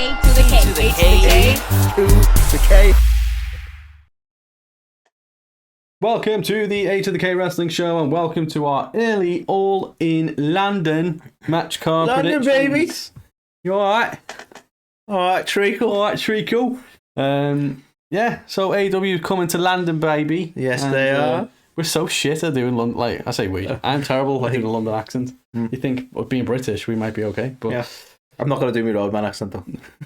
A to the K. to the K. To the K. Welcome to the A to the K Wrestling Show, and welcome to our early All In London match card London, predictions. baby. You alright? Alright, treacle. Alright, treacle. Yeah, so AEW is coming to London, baby. Yes, And, they are. We're so shit at doing London. Like, I say we. I'm terrible at doing a London accent. You think, of being British, we might be okay, but Yeah. I'm not going to do my roadman accent, though.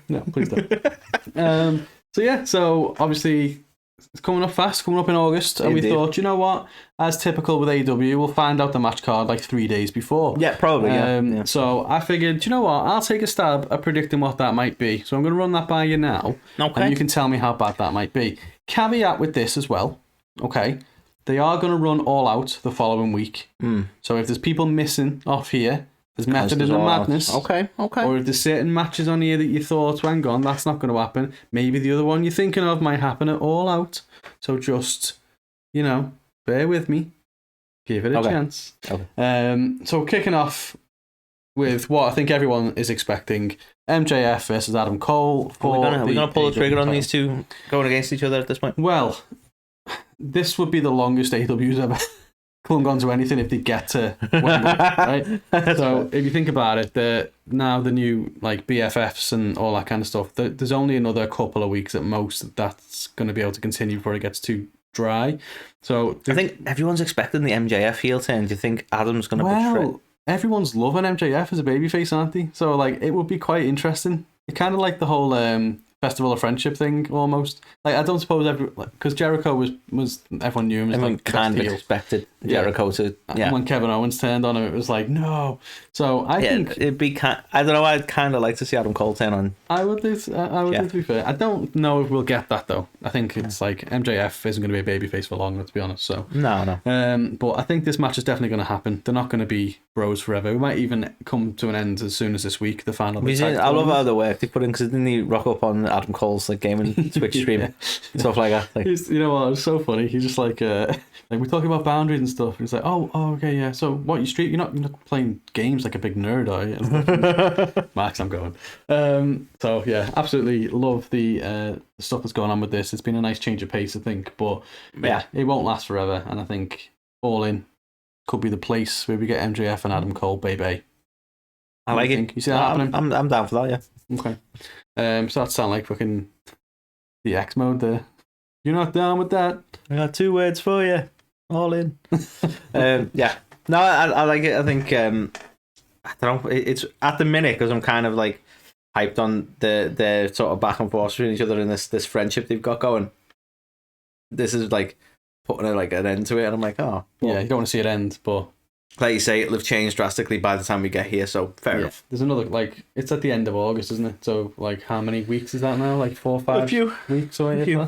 no, please don't. So obviously it's coming up fast, coming up in August, and Indeed. we thought, you know what, as typical with AEW, we'll find out the match card like 3 days before. Yeah, probably, yeah. So I figured, you know what, I'll take a stab at predicting what that might be. So I'm going to run that by you now, Okay. and you can tell me how bad that might be. Caveat with this as well, okay, they are going to run All Out the following week. So if there's people missing off here, there's method in the madness. Okay. Or if there's certain matches on here that you thought, hang on, that's not going to happen. Maybe the other one you're thinking of might happen at All Out. So just, bear with me. Give it a chance. Okay. So kicking off with what I think everyone is expecting, MJF versus Adam Cole. Are we gonna pull the trigger on title. these two going against each other at this point? Well, this would be the longest AEW's ever clung on to anything if they get to Wembley, right? So if you think about it, now the new like BFFs and all that kind of stuff, there's only another couple of weeks at most that's going to be able to continue before it gets too dry. So I think everyone's expecting the MJF heel turn. Do you think Adam's going to betray? well, everyone's loving MJF as a babyface, aren't they? So like it would be quite interesting. It kind of like the whole Festival of Friendship thing almost. Like I don't suppose because Jericho was everyone knew him as Everyone like the kind best of heel. expected Jericho to. Yeah. When Kevin Owens turned on him, it was like no. So I think it'd be I don't know. I'd kind of like to see Adam Cole turn on. I would do. To be fair, I don't know if we'll get that though. I think it's like MJF isn't going to be a babyface for long, let's be honest. So No. But I think this match is definitely going to happen. They're not going to be bros forever. We might even come to an end as soon as this week. The final. I love how they work. They put in because didn't he rock up on Adam Cole's like gaming Twitch stream stuff like that. Like, You know what? It was so funny. He's just like we're talking about boundaries and stuff. He's like, oh, okay, yeah. So what? You're not playing games like a big nerd, are you? Max, I'm going. So yeah, absolutely love the stuff that's going on with this. It's been a nice change of pace, I think. But yeah, it won't last forever. And I think All In could be the place where we get MJF and Adam Cole, baby. I like it. You see that happening? I'm down for that. Yeah. Okay. So that sound like fucking the X mode there. You're not down with that? I got 2 words for you. All in. Yeah. No, I like it. I think I don't know. It's at the minute because I'm kind of like hyped on the sort of back and forth between each other and this friendship they've got going. This is like putting an end to it, and I'm like, oh, well, yeah. You don't want to see it end, but like you say, it'll have changed drastically by the time we get here. So fair enough. There's another it's at the end of August, isn't it? So like how many weeks is that now? Like 4 or 5 A few weeks away. A few.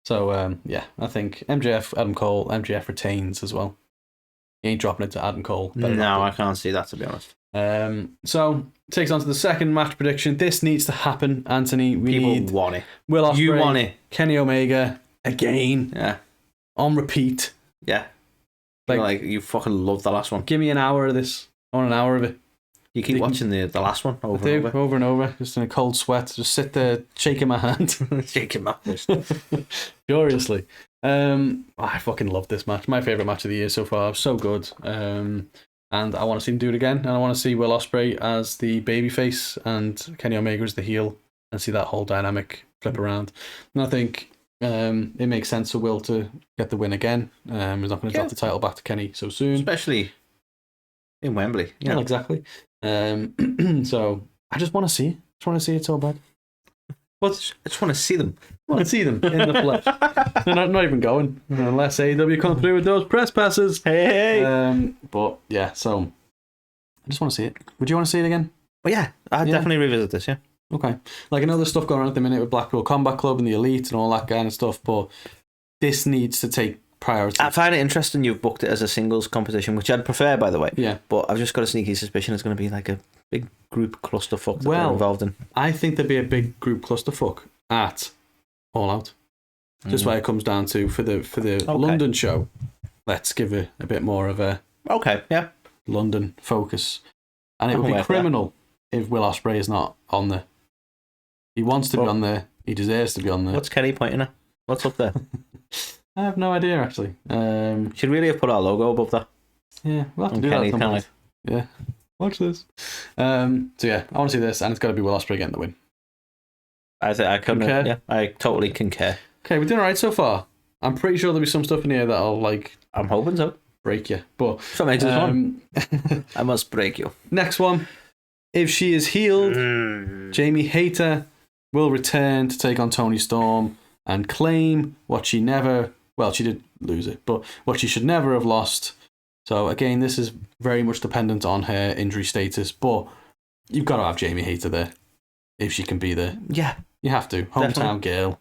So yeah, I think MJF, Adam Cole, MJF retains as well. He ain't dropping it to Adam Cole. No, I can't see that, to be honest. So takes on to the second match prediction. This needs to happen, Anthony. People need want it. Will Ospreay, You want it. Kenny Omega again. Yeah. On repeat. Yeah. You fucking love the last one. Give me an hour of this. I want an hour of it. You keep watching the last one over and over. Over and over, just in a cold sweat, just sit there shaking my hand. Shaking my fist. Furiously. I fucking love this match. My favourite match of the year so far. So good. And I want to see him do it again. And I want to see Will Ospreay as the babyface and Kenny Omega as the heel, and see that whole dynamic flip around. And I think it makes sense for Will to get the win again. He's not going to drop the title back to Kenny so soon. Especially in Wembley. Yeah, well, exactly. So I just want to see it. Just want to see it so bad. But I just want to see them. I want to see them in the flesh. They're not even going unless AEW come through with those press passes. Hey. But yeah, so I just want to see it. Would you want to see it again? Well, yeah, I'd definitely revisit this. Yeah. Okay. Like I know there's stuff going on at the minute with Blackpool Combat Club and the Elite and all that kind of stuff, but this needs to take priority. I find it interesting you've booked it as a singles competition, which I'd prefer, by the way. Yeah. But I've just got a sneaky suspicion it's going to be like a big group clusterfuck that they're involved in. I think there'd be a big group clusterfuck at All Out. Just why it comes down to for the London show. Let's give it a bit more of a London focus, and it would be criminal if Will Ospreay is not on there. He wants to be on there. He deserves to be on there. What's Kenny pointing at? What's up there? I have no idea, actually. Should really have put our logo above that. Yeah, we'll have to do Kenny, that. Like, yeah, watch this. So yeah, I want to see this, and it's got to be Will Ospreay getting the win. I couldn't. Yeah, I totally concur. Okay, we're doing alright so far. I'm pretty sure there'll be some stuff in here that'll I'm hoping so. Break you, but that makes it fun. I must break you. Next one. If she is healed, Jamie Hayter will return to take on Toni Storm and claim what she never. Well, she did lose it, but what she should never have lost. So again, this is very much dependent on her injury status, but you've got to have Jamie Hayter there if she can be there. Yeah, you have to. Hometown girl.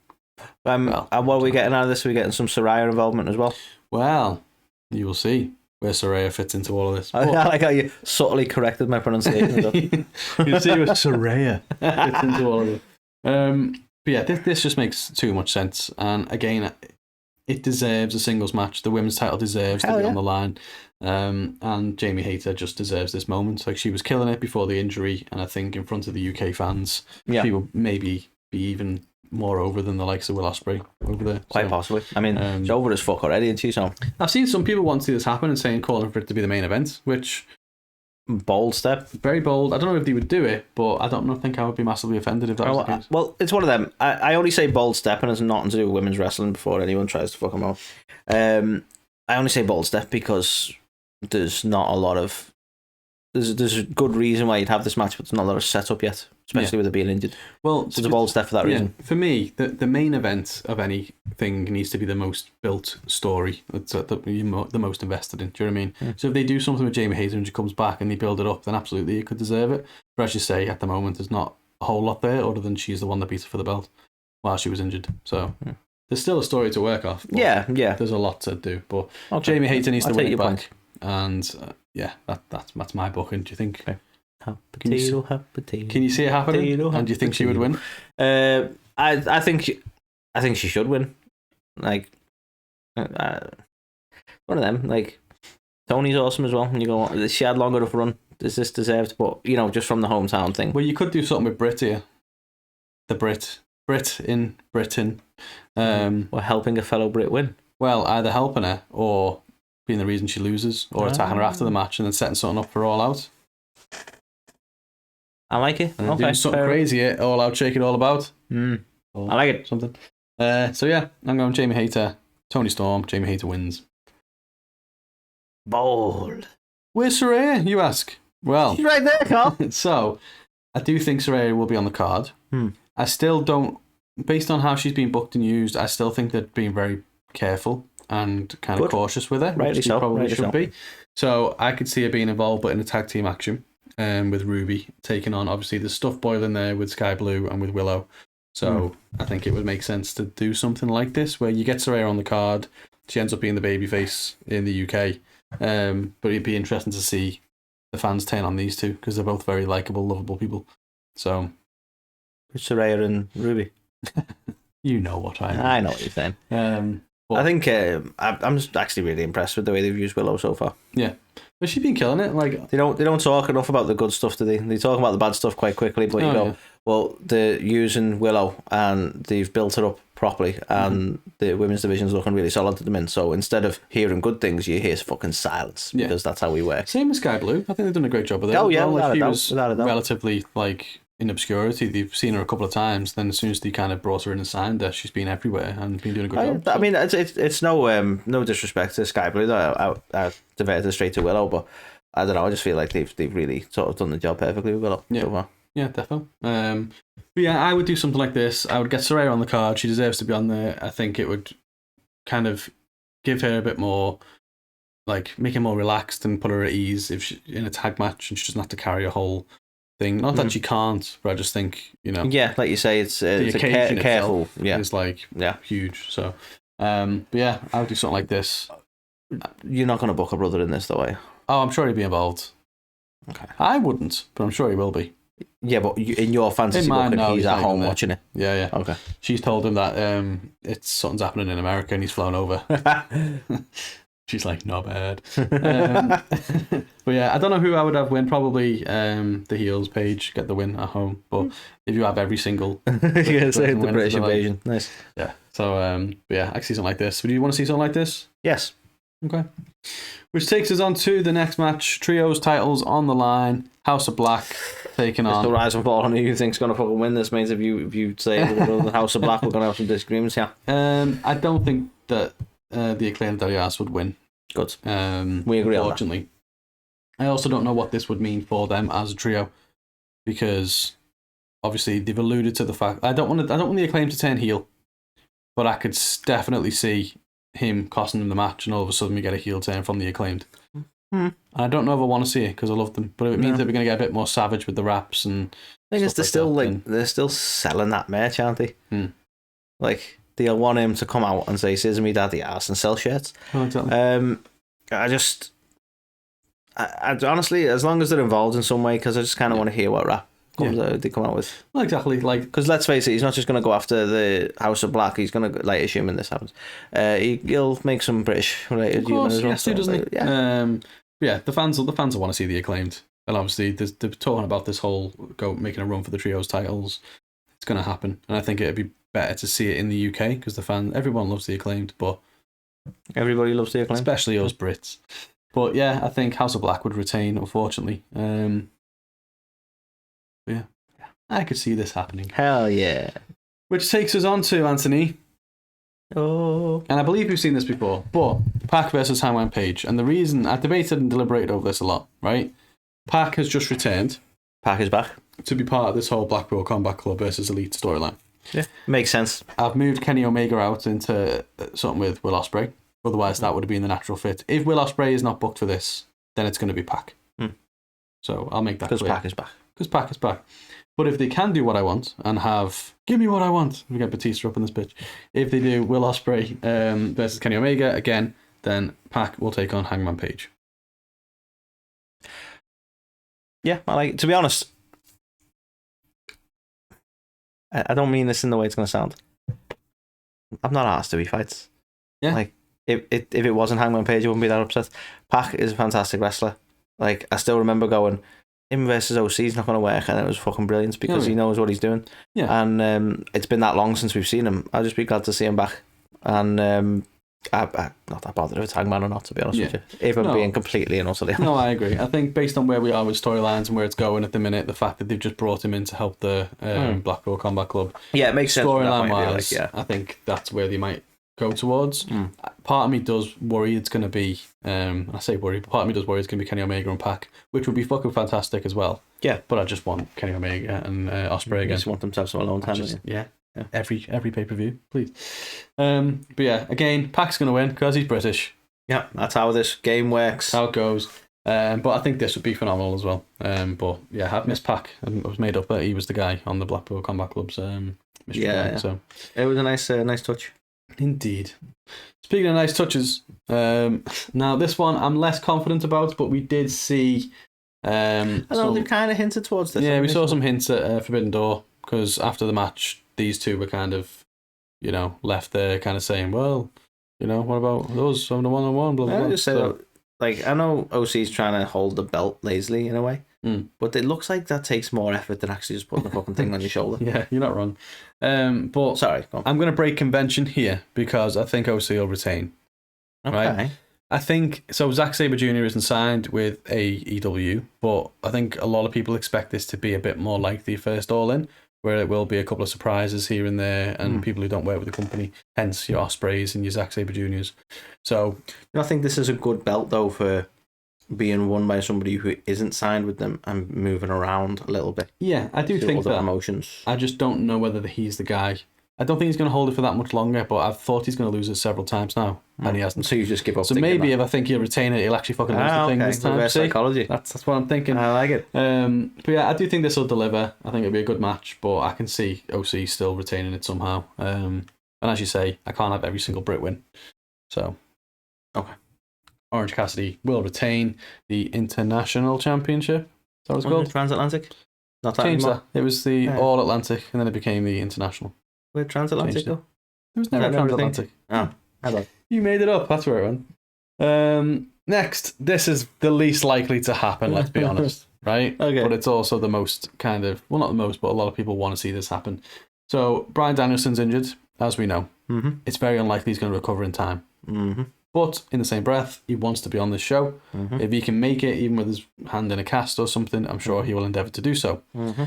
And what are we getting out of this? We're getting some Saraya involvement as well. Well, you will see where Saraya fits into all of this. I like how you subtly corrected my pronunciation. You'll see where Saraya fits into all of it. But yeah, this just makes too much sense. And again, it deserves a singles match. The women's title deserves to be on the line. And Jamie Hayter just deserves this moment. Like, she was killing it before the injury, and I think in front of the UK fans, she will maybe be even more over than the likes of Will Ospreay over there. Quite possibly. I mean, she's over as fuck already, isn't she? So I've seen some people want to see this happen and calling for it to be the main event, which bold step. Very bold. I don't know if they would do it, but I don't think I would be massively offended if that was the case. Well, it's one of them. I only say bold step, and it's nothing to do with women's wrestling before anyone tries to fuck them out. I only say bold step because there's not a lot of... There's a good reason why you'd have this match, but there's not a lot of setup yet, especially with it being injured. Well, so it's a bold step for that reason. For me, the main event of anything needs to be the most built story. It's the most invested in. Do you know what I mean? Yeah. So if they do something with Jamie Hayter and she comes back and they build it up, then absolutely it could deserve it. But as you say, at the moment, there's not a whole lot there other than she's the one that beat her for the belt while she was injured. So there's still a story to work off. Yeah. There's a lot to do. But Jamie Hayter needs to win it back. And that's my booking. Do you think? Okay. Can you see it happening? And do you think she would win? I think she should win. Like, one of them. Like, Toni's awesome as well. And you go, she had long enough run. Does this deserved? But just from the hometown thing. Well, you could do something with Brit here. The Brit in Britain, or helping a fellow Brit win. Well, either helping her or being the reason she loses, or attacking her after the match and then setting something up for All Out. I like it. And doing something crazy, All Out, shake it all about. I like it. Something. So yeah, I'm going Jamie Hayter, Toni Storm. Jamie Hayter wins. Bold. Where's Saraya, you ask? Well, she's right there, Carl. So, I do think Saraya will be on the card. I still don't, based on how she's been booked and used, I still think they're being very careful and kind of cautious with her, which they probably should be. So I could see her being involved, but in a tag team action, with Ruby taking on, obviously there's stuff boiling there with Skye Blue and with Willow. So I think it would make sense to do something like this, where you get Saraya on the card, she ends up being the babyface in the UK. But it'd be interesting to see the fans turn on these two, because they're both very likeable, lovable people. So Saraya and Ruby. You know what I mean. I know what you're saying. I think I'm just actually really impressed with the way they've used Willow so far. Yeah, but she's been killing it. Like, they don't talk enough about the good stuff, do they? They talk about the bad stuff quite quickly, but well, they're using Willow and they've built her up properly, and the women's division's looking really solid at the minute. So instead of hearing good things, you hear fucking silence, because that's how we work. Same with Skye Blue. I think they've done a great job with it. Oh yeah, she was relatively in obscurity. They've seen her a couple of times. Then as soon as they kind of brought her in and signed her, she's been everywhere and been doing a good job. I mean, it's no disrespect to Skye Blue. I diverted her straight to Willow, but I don't know. I just feel like they've really sort of done the job perfectly with Willow so far. Yeah, definitely. But yeah, I would do something like this. I would get Saraya on the card. She deserves to be on there. I think it would kind of give her a bit more, like, make her more relaxed and put her at ease if she, in a tag match, and she doesn't have to carry a whole thing. Not that she can't, but I just think, Yeah, like you say, it's a careful. Yeah, it's like huge. So, but yeah, I would do something like this. You're not going to book a brother in this, though, are you? Oh, I'm sure he'd be involved. Okay, I wouldn't, but I'm sure he will be. Yeah, but in your fantasy booking, he's at home watching it. Yeah. Okay. She's told him that something's happening in America and he's flown over. She's like, not bad. But yeah, I don't know who I would have win. Probably the heels Page get the win at home. But if you have every single... yeah, say the British invasion. Nice. Yeah. So, yeah, I can see something like this. Would you want to see something like this? Yes. Okay. Which takes us on to the next match. Trios titles on the line. House of Black taking on... the rise and fall on who you think's going to fucking win this means if you say the House of Black, we're going to have some disagreements here. I don't think that the Acclaimed Darius would win. Good. We agree unfortunately. On that. I also don't know what this would mean for them as a trio, because obviously they've alluded to the fact I don't want the Acclaimed to turn heel, but I could definitely see him costing them the match, and all of a sudden we get a heel turn from the Acclaimed. And I don't know if I want to see it because I love them, but it means that we're going to get a bit more savage with the raps and. I think they're still selling that merch, aren't they? Like they'll want him to come out and say "Scissor me daddy ass" and sell shirts. Oh, exactly. I honestly, as long as they're involved in some way, because I just kind of want to hear what rap they come out with. Well, exactly. Like, because let's face it, he's not just going to go after the House of Black. He's going to, like, assuming this happens, he'll make some British related humor as well. Yes, doesn't he? Yeah. The fans will want to see the Acclaimed, and obviously they're talking about this whole making a run for the trios titles. It's going to happen, and I think it'd be better to see it in the UK because everyone loves the Acclaimed, but everybody loves the Acclaimed, especially us Brits. But yeah, I think House of Black would retain, unfortunately. Yeah, I could see this happening. Hell yeah. Which takes us on to Anthony. Oh. And I believe we've seen this before, but Pac versus Hangman Page. And the reason I debated and deliberated over this a lot, right? Pac has just returned. Pac is back. To be part of this whole Blackpool Combat Club versus Elite storyline. Yeah, makes sense. I've moved Kenny Omega out into something with Will Ospreay. Otherwise, that would have been the natural fit. If Will Ospreay is not booked for this, then it's going to be Pac. So I'll make that clear. Because Pac is back. Because Pac is back. But if they can do what I want and give me what I want, we get Batista up in this pitch. If they do Will Ospreay versus Kenny Omega again, then Pac will take on Hangman Page. Yeah, to be honest, I don't mean this in the way it's going to sound. I'm not asked to he fights. Yeah. Like, if it wasn't Hangman Page, I wouldn't be that upset. Pac is a fantastic wrestler. Like, I still remember going, him versus OC is not going to work, and it was fucking brilliant because he knows what he's doing. Yeah. And it's been that long since we've seen him. I'll just be glad to see him back. And I'm not that bothered if it's Hangman or not, to be honest with you. If I'm being completely and utterly honest. No, I agree. I think based on where we are with storylines and where it's going at the minute, the fact that they've just brought him in to help the Blackpool Combat Club. Yeah, it makes sense. Storyline wise, I think that's where they might go towards. Part of me does worry it's going to be, I say worry, but part of me does worry it's going to be Kenny Omega and Pac, which would be fucking fantastic as well. Yeah. But I just want Kenny Omega and Ospreay again. You just want them to have some alone time. Yeah. Every pay-per-view, please. But yeah, again, Pac's going to win because he's British. Yeah, that's how this game works. How it goes. But I think this would be phenomenal as well. But yeah, I've missed Pac. I was made up that he was the guy on the Blackpool Combat Club's mission. So it was a nice touch. Indeed. Speaking of nice touches, now this one I'm less confident about, but we did see. I know they kind of hinted towards this. Yeah, we saw some hints at Forbidden Door because after the match, these two were kind of, left there, kind of saying, "Well, what about those on the one-on-one?" Blah blah. I just say that, like, I know OC's trying to hold the belt lazily in a way. But it looks like that takes more effort than actually just putting the fucking thing on your shoulder. Yeah, you're not wrong. But sorry, go on. I'm going to break convention here because I think OC will retain. Okay. Right? I think so. Zack Sabre Jr. isn't signed with AEW, but I think a lot of people expect this to be a bit more like the first All In, where it will be a couple of surprises here and there, and people who don't work with the company, hence your Ospreays and your Zack Sabre Jr.'s. So I think this is a good belt though for being won by somebody who isn't signed with them and moving around a little bit. Yeah, I do think that. Emotions. I just don't know whether he's the guy. I don't think he's going to hold it for that much longer, but I've thought he's going to lose it several times now, and he hasn't. So you just give up. So maybe if I think he'll retain it, he'll actually fucking lose the thing this time. Reverse psychology. That's what I'm thinking. I like it. But yeah, I do think this will deliver. I think it'll be a good match, but I can see OC still retaining it somehow. And as you say, I can't have every single Brit win. So, okay. Orange Cassidy will retain the International Championship. That was called Transatlantic. Not that Changed anymore. that. It was the All Atlantic, and then it became the International. Where Transatlantic go? It was never Transatlantic. Oh, hello. You made it up. That's where it went. Next, this is the least likely to happen, let's be honest, right? Okay. But it's also the most kind of, well, not the most, but a lot of people want to see this happen. So, Bryan Danielson's injured, as we know. Mm-hmm. It's very unlikely he's going to recover in time. Mm-hmm. But in the same breath, he wants to be on this show. Mm-hmm. If he can make it, even with his hand in a cast or something, I'm sure he will endeavour to do so. Mm-hmm.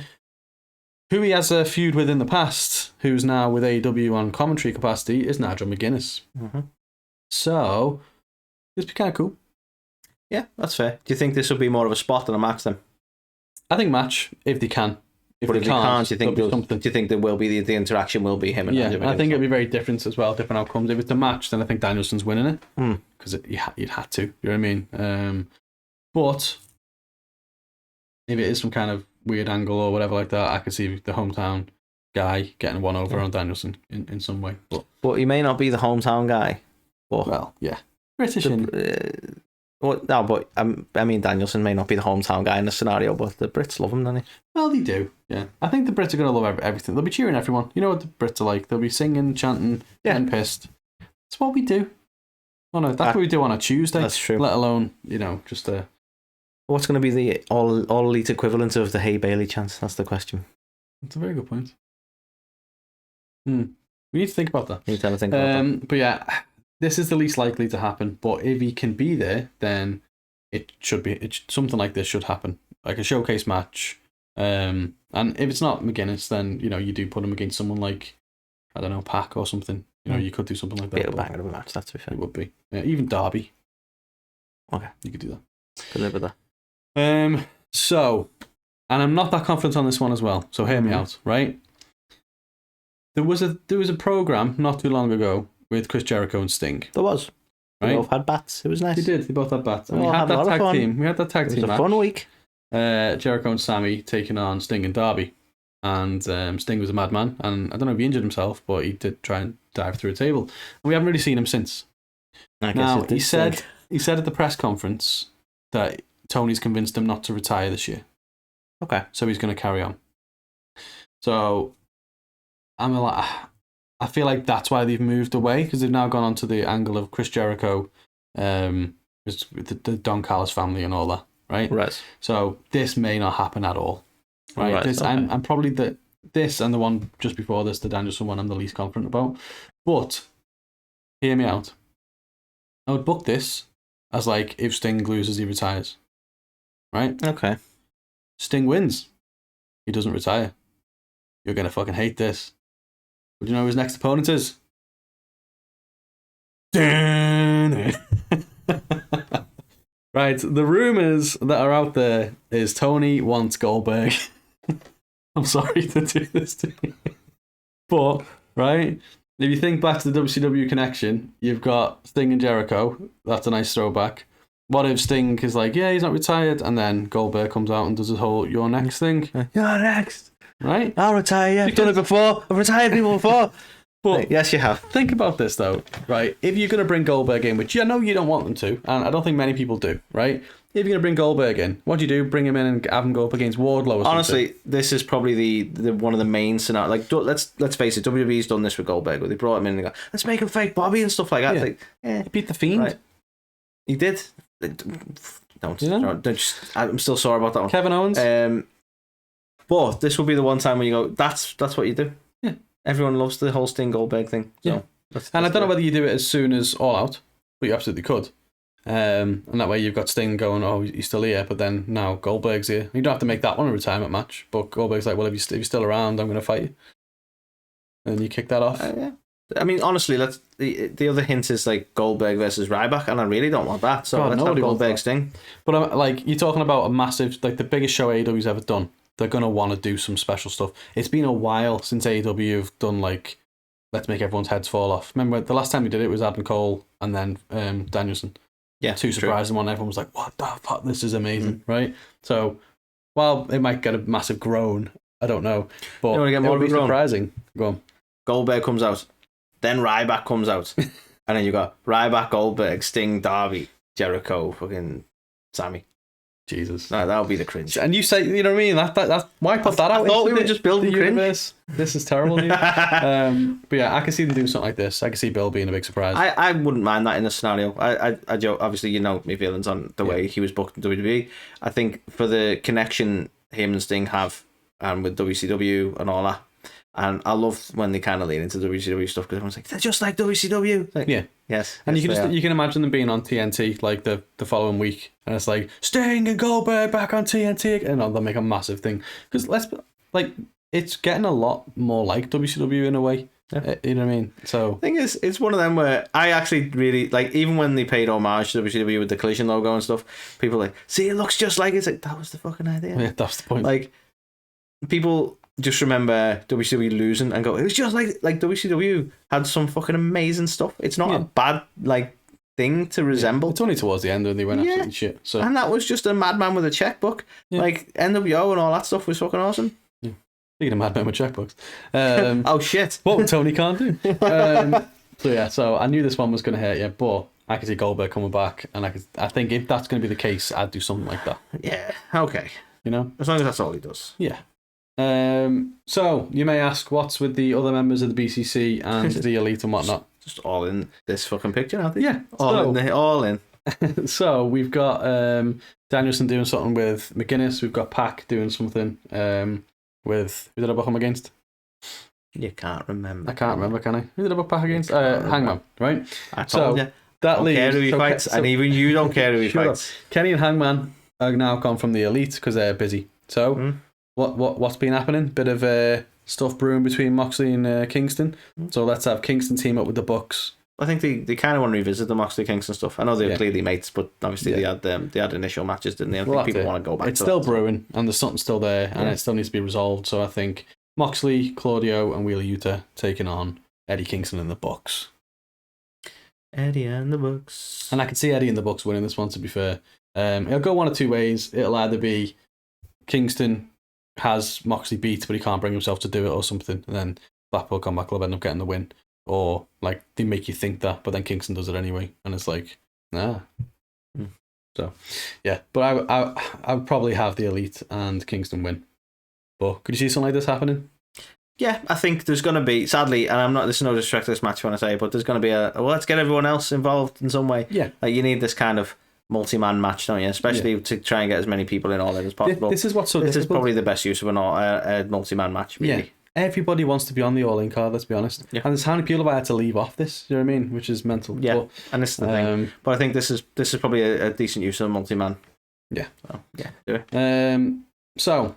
Who he has a feud with in the past, who's now with AEW on commentary capacity, is Nigel McGuinness. Mm-hmm. So, this would be kind of cool. Yeah, that's fair. Do you think this will be more of a spot than a match then? I think match, if they can. But if they can't, do something. you think there will be the interaction will be him and Yeah, Nigel I think McGuinness? it'll be very different as well, different outcomes. If it's a match, then I think Danielson's winning it. Because you'd had to, you know what I mean? But if it is some kind of weird angle or whatever like that, I could see the hometown guy getting one over on Danielson in some way. But he may not be the hometown guy. But well, yeah. British no, but I mean, Danielson may not be the hometown guy in the scenario, but the Brits love him, don't they? Well, they do, yeah. I think the Brits are going to love everything. They'll be cheering everyone. You know what the Brits are like. They'll be singing, chanting, getting pissed. That's what we do. Oh no, that's what we do on a Tuesday. That's true. Let alone, just a... What's going to be the all elite equivalent of the Hey Bailey chance? That's the question. That's a very good point. We need to think about that. You need to have a think about that. But yeah, this is the least likely to happen. But if he can be there, then it should be. Something like this should happen, like a showcase match. And if it's not McGuinness, then you do put him against someone like, I don't know, Pac or something. You could do something like that. It'll bang of a match. That's fair. It would be. Yeah, even Darby. Okay, you could do that. Could live with that. So, and I'm not that confident on this one as well. So hear me out, right? There was a program not too long ago with Chris Jericho and Sting. There was. Right? They both had bats. It was nice. They did. They both had bats. And we had had a that lot of tag fun. team. We had that tag team It was a match. fun week. Jericho and Sammy taking on Sting and Darby. And Sting was a madman. And I don't know if he injured himself, but he did try and dive through a table. And we haven't really seen him since. Now, he said at the press conference that Tony's convinced him not to retire this year. Okay. So he's going to carry on. So I feel like that's why they've moved away, because they've now gone on to the angle of Chris Jericho, the Don Callis family and all that, right? Right. So this may not happen at all, right? Okay. I'm probably this and the one just before this, the Danielson one, I'm the least confident about. But hear me out. I would book this as like if Sting loses, he retires, right? Okay. Sting wins, he doesn't retire. You're gonna fucking hate this. Would you know who his next opponent is? Right, the rumours that are out there is Tony wants Goldberg. I'm sorry to do this to you. But, right, if you think back to the WCW connection, you've got Sting and Jericho. That's a nice throwback. What if Sting is like, yeah, he's not retired, and then Goldberg comes out and does his whole "you're next" thing? You're next. Right? I'll retire. Yeah. I've done it before. I've retired people before. But yes, you have. Think about this though, right? If you're going to bring Goldberg in, which I know you don't want them to, and I don't think many people do, right? If you're going to bring Goldberg in, what do you do? Bring him in and have him go up against Wardlow or something? Honestly, this is probably the one of the main scenarios. Like, let's face it, WWE's done this with Goldberg. Where they brought him in and go, let's make him fake Bobby and stuff like that. Yeah. Like, He beat the Fiend. Right. He did. Don't I'm still sorry about that one. Kevin Owens. But this will be the one time when you go, that's what you do. Yeah. Everyone loves the whole Sting Goldberg thing. So Yeah. that's And I don't know whether you do it as soon as All Out, but you absolutely could. And that way you've got Sting going, oh, he's still here, but then now Goldberg's here. You don't have to make that one a retirement match, but Goldberg's like, well, if you're still around, I'm going to fight you. And then you kick that off. Yeah. I mean, honestly, the other hint is like Goldberg versus Ryback, and I really don't want that. So God, let's have Goldberg Sting. But like, you're talking about a massive, like the biggest show AEW's ever done. They're going to want to do some special stuff. It's been a while since AEW have done like, let's make everyone's heads fall off. Remember, the last time we did it was Adam Cole and then Danielson. Yeah, two surprising one. Everyone was like, what the fuck? This is amazing, right? So, while it might get a massive groan, I don't know. But you want to get more it would of a be groan? surprising. Go on. Goldberg comes out, then Ryback comes out, and then you got Ryback, Goldberg, Sting, Darby, Jericho, fucking Sammy. Jesus. No, that would be the cringe. And you say, you know what I mean? That's why put that out? I thought we were just building cringe. Universe. This is terrible. But yeah, I can see them doing something like this. I can see Bill being a big surprise. I wouldn't mind that in this scenario. I joke, obviously, you know my feelings on the way he was booked in WWE. I think for the connection him and Sting have with WCW and all that. And I love when they kind of lean into WCW stuff because everyone's like, they're just like WCW. Like, yeah. Yes. And yes, you can imagine them being on TNT like the following week. And it's like, Sting and Goldberg back on TNT. And they'll make a massive thing. Because it's getting a lot more like WCW in a way. Yeah. You know what I mean? So the thing is, it's one of them where I actually really, like, even when they paid homage to WCW with the Collision logo and stuff, people are like, see, it looks just like it. It's like, that was the fucking idea. Yeah, that's the point. Like, people just remember WCW losing and go, it was just like WCW had some fucking amazing stuff. It's not a bad thing to resemble. It's only towards the end when they went absolutely shit. So and that was just a madman with a checkbook. Like NWO and all that stuff was fucking awesome. Yeah. Speaking of madman with checkbooks. Oh shit. What Tony can't do. So I knew this one was going to hurt you, but I could see Goldberg coming back, and I think if that's going to be the case, I'd do something like that. Yeah. Okay. You know, as long as that's all he does. Yeah. So you may ask, what's with the other members of the BCC and the Elite and whatnot? Just all in this fucking picture, aren't they? Yeah, all in. So we've got Danielson doing something with McGuinness. We've got Pac doing something with who did I book him against? You can't remember. I can't remember, can I? Who did I book Pac against? Hangman, right? I told you. That don't care who he fights, and even you don't care who he fights. Kenny and Hangman are now gone from the Elite because they're busy. So. What's been happening? Bit of stuff brewing between Moxley and Kingston. So let's have Kingston team up with the Bucks. I think they kind of want to revisit the Moxley Kingston stuff. I know they're clearly mates, but obviously they had initial matches, didn't they? I think people want to go back. It's still brewing, and there's something still there, and it still needs to be resolved. So I think Moxley, Claudio, and Wheeler Yuta taking on Eddie Kingston and the Bucks. Eddie and the Bucks. And I can see Eddie and the Bucks winning this one. To be fair, it'll go one of two ways. It'll either be Kingston has Moxley beat, but he can't bring himself to do it or something, and then Blackpool Combat Club end up getting the win, or like they make you think that, but then Kingston does it anyway, and it's like, nah. So, yeah, but I would probably have the Elite and Kingston win. But could you see something like this happening? Yeah, I think there's going to be, sadly, and this is no disrespect to this match when I say, but there's going to be let's get everyone else involved in some way. Yeah, like you need this kind of multi-man match, don't you? Especially to try and get as many people in all in as possible. This is what's so This difficult. is probably the best use of a multi-man match, really. Yeah. Everybody wants to be on the All In card, let's be honest. Yeah. And there's how many people have had to leave off this, you know what I mean? Which is mental. Yeah, but, and this is the thing. But I think this is probably a decent use of a multi-man. Yeah. So, yeah, do it. So,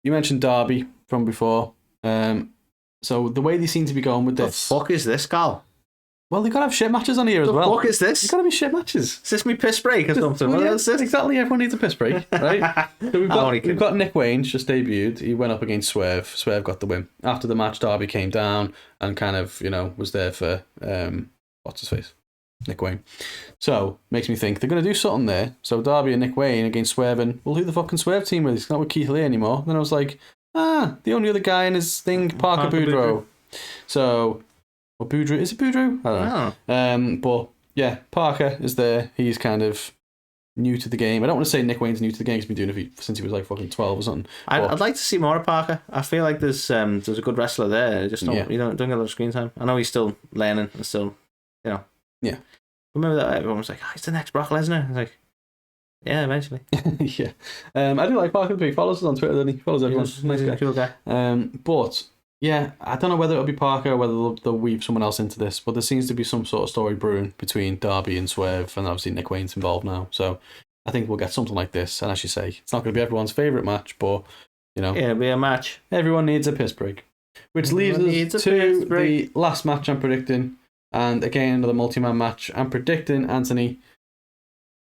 you mentioned Darby from before. So, the way they seem to be going with this... The fuck is this, Carl? Well, they've got to have shit matches on here as well. The fuck is this? They've got to be shit matches. Is this me piss break or something? Well, yeah, exactly, everyone needs a piss break, right? So we've got Nick Wayne just debuted. He went up against Swerve. Swerve got the win. After the match, Darby came down and kind of, was there for, what's his face? Nick Wayne. So, makes me think they're going to do something there. So, Darby and Nick Wayne against Swerve, and well, who the fuck can Swerve team with? He's not with Keith Lee anymore. Then I was like, the only other guy in his thing, Parker Boudreaux. So... Or Boudreaux. Is it Boudreaux? I don't know. But yeah, Parker is there. He's kind of new to the game. I don't want to say Nick Wayne's new to the game. He's been doing it since he was like fucking 12 or something. I'd like to see more of Parker. I feel like there's a good wrestler there. Just don't get a lot of screen time. I know he's still learning and still, Yeah. Remember that everyone was like, he's the next Brock Lesnar. I was like, yeah, eventually. Yeah. I do like Parker. He follows us on Twitter, doesn't he? He follows everyone. Nice guy. Cool guy. But yeah, I don't know whether it'll be Parker or whether they'll weave someone else into this, but there seems to be some sort of story brewing between Darby and Swerve, and obviously Nick Wayne's involved now. So I think we'll get something like this. And as you say, it's not going to be everyone's favourite match, but, it'll be a match. Everyone needs a piss break. Which leaves us to the last match I'm predicting, and again, another multi-man match. I'm predicting, Anthony,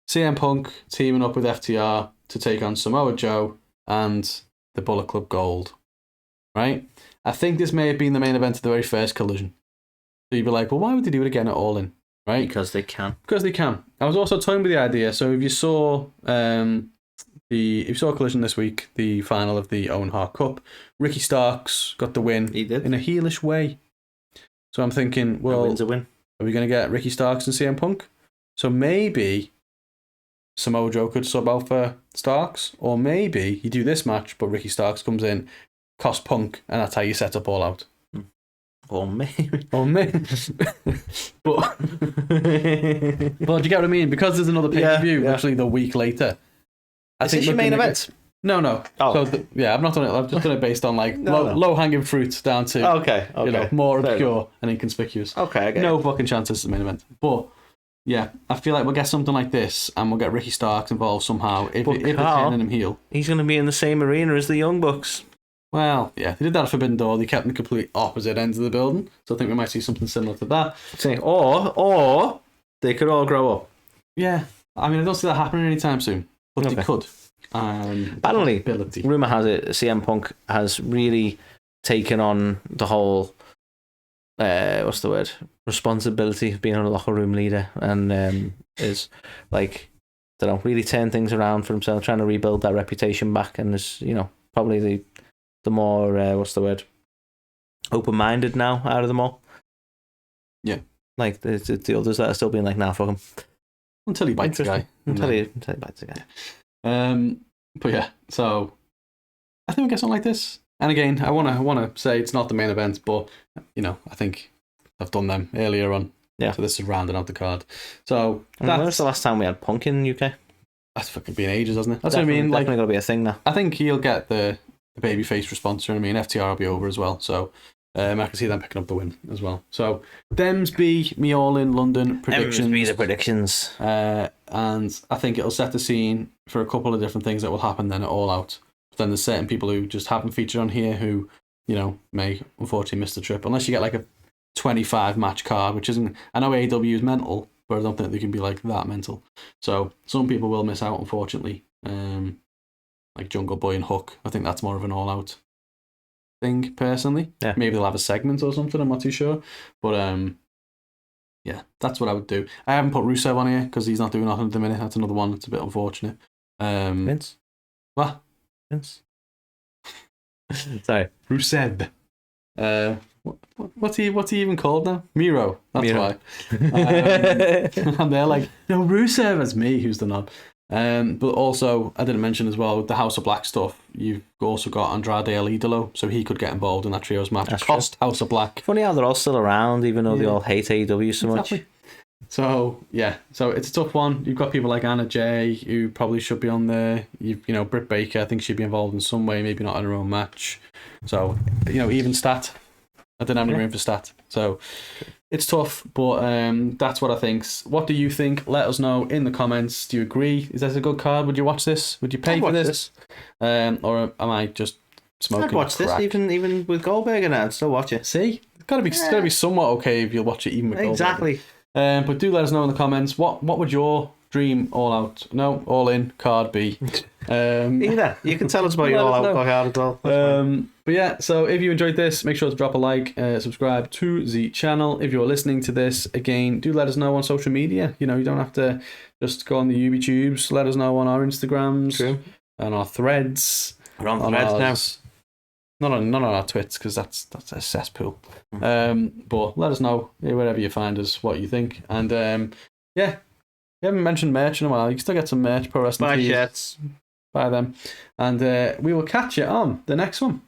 CM Punk teaming up with FTR to take on Samoa Joe and the Bullet Club Gold. Right? I think this may have been the main event of the very first Collision. So you'd be like, well, why would they do it again at All In? Right? Because they can. Because they can. I was also toying with the idea. So if you saw Collision this week, the final of the Owen Hart Cup, Ricky Starks got the win. He did. In a heelish way. So I'm thinking, well, a win's a win. Are we going to get Ricky Starks and CM Punk? So maybe Samoa Joe could sub out for Starks, or maybe you do this match, but Ricky Starks comes in, cost Punk, and that's how you set up All Out. Or maybe. But do you get what I mean? Because there's another pay-per-view actually the week later. Is this your main event? No. Oh. So I've not done it. I've just done it based on like low-hanging fruit down to more obscure and inconspicuous. Okay, I get no fucking chance this is the main event. But yeah, I feel like we'll get something like this, and we'll get Ricky Starks involved somehow. If they're turning him heel, he's going to be in the same arena as the Young Bucks. Well, yeah, they did that at Forbidden Door. They kept them complete opposite ends of the building, so I think we might see something similar to that. Or they could all grow up. Yeah, I mean, I don't see that happening anytime soon, but they could. Apparently, rumour has it CM Punk has really taken on the whole responsibility of being a locker room leader, and is like, I don't know, really turn things around for himself, trying to rebuild that reputation back, and is, probably the more open-minded now out of them all. Yeah, like the others that are still being like, nah, fuck him, until he bites the guy. Until he bites the guy. But yeah, so I think we get something like this. And again, I wanna say it's not the main event, but I think I've done them earlier on. Yeah. So this is rounding out the card. So when was the last time we had Punk in the UK? That's fucking been ages, hasn't it? That's definitely, what I mean. Definitely got to be a thing now. I think he'll get the babyface response. You know what I mean? FTR will be over as well. So I can see them picking up the win as well. So Dems be me All In London predictions. Be the predictions. And I think it'll set the scene for a couple of different things that will happen then at All Out. But then there's certain people who just haven't featured on here who, may unfortunately miss the trip. Unless you get like a 25 match card, which isn't... I know AEW is mental, but I don't think they can be like that mental. So some people will miss out, unfortunately. Like Jungle Boy and Hook. I think that's more of an All Out thing, personally. Yeah. Maybe they'll have a segment or something, I'm not too sure. But yeah, that's what I would do. I haven't put Rusev on here because he's not doing nothing at the minute. That's another one that's a bit unfortunate. Vince? What? Vince? Sorry. Rusev. What's he even called now? Miro. That's Miro. why. And they're like, no, Rusev is me who's the knob. But also, I didn't mention as well, with the House of Black stuff, you've also got Andrade El Idolo, so he could get involved in that trios match. That's Cost true. House of Black. Funny how they're all still around, even though they all hate AEW so much. So, yeah, so it's a tough one. You've got people like Anna Jay, who probably should be on there. Britt Baker, I think she'd be involved in some way, maybe not in her own match. So, even Stat. I didn't have any room for Stat. So, it's tough, but that's what I think. What do you think? Let us know in the comments. Do you agree? Is this a good card? Would you watch this? Would you pay for this? Or am I just smoking I'd watch crack? this, even with Goldberg and I'd still watch it. See? It's gotta be somewhat okay if you'll watch it even with Goldberg. Exactly. But do let us know in the comments. What would your dream All Out? No, All In card be? Either. You can tell us about your All Out card as well. But yeah, so if you enjoyed this, make sure to drop a like, subscribe to the channel. If you're listening to this, again, do let us know on social media. You don't have to just go on the YouTubes. Let us know on our Instagrams, on our threads. We're on threads now. Not on our Twits, because that's a cesspool. But let us know wherever you find us what you think. And yeah, we haven't mentioned merch in a while. You can still get some merch, Pro Wrestling Buy Tees. shirts. Buy them. And we will catch you on the next one.